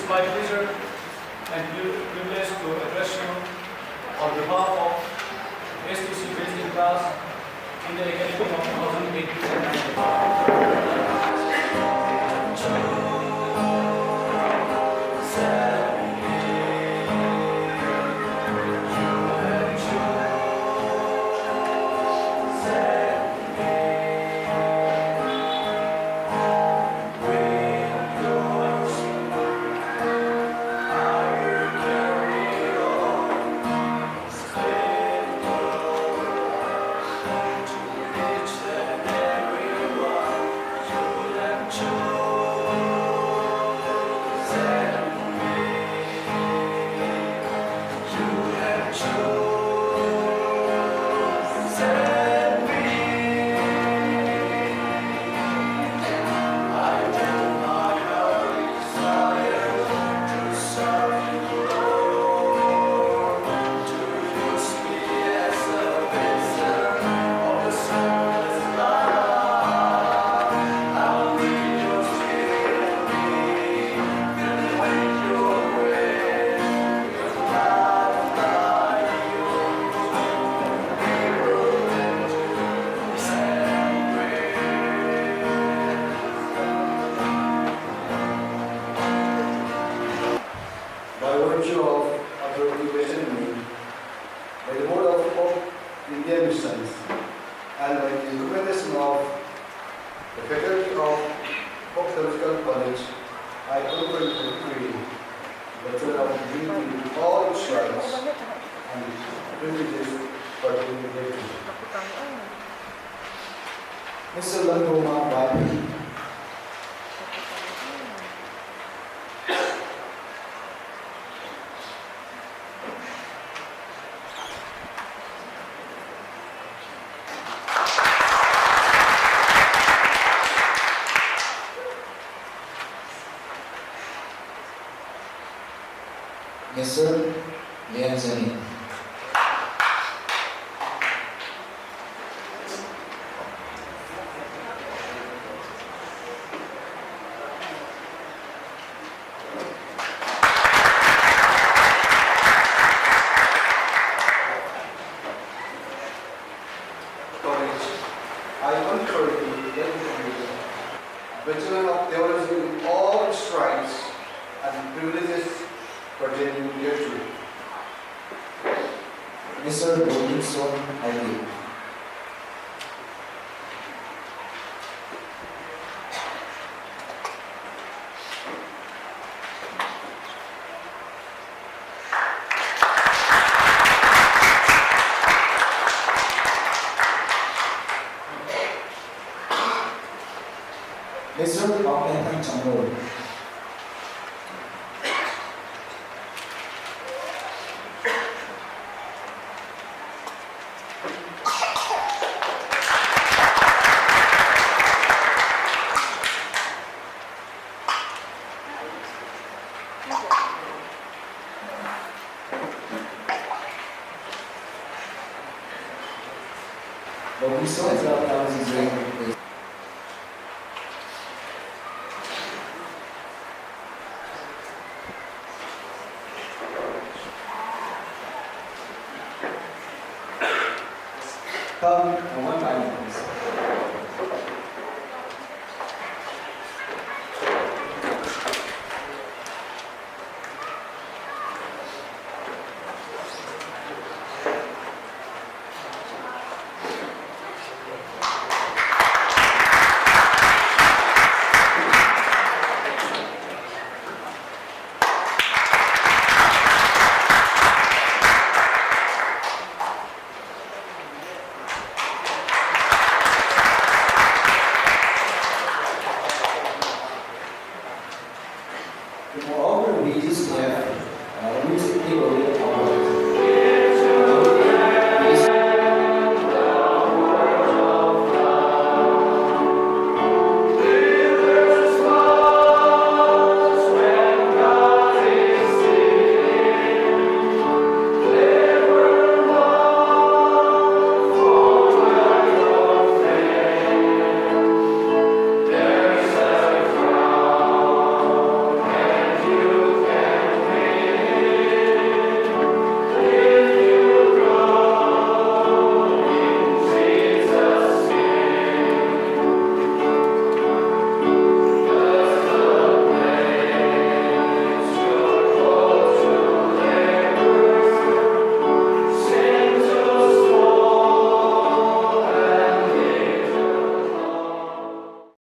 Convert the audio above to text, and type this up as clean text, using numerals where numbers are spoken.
is my pleasure and privilege to address you on behalf of STC visiting class in the academic of 2018 and 19. By virtue of authority vested in me by the Board of Pope Indian Missions and by the recommendation of the Faculty of Pope Theological College, I confer the degree Bachelor of Divinity with all its rights and privileges pertaining thereto. Mr. Landoma Bapi. Mr. Lianzani. College, I confer the Bachelor of Theology with all its rights and privileges pertaining thereto. Mr. Robinson Ali. Mr. Auckland Chamorro. Robinson is now doing Come one by one, please. all the wages left, we simply will award.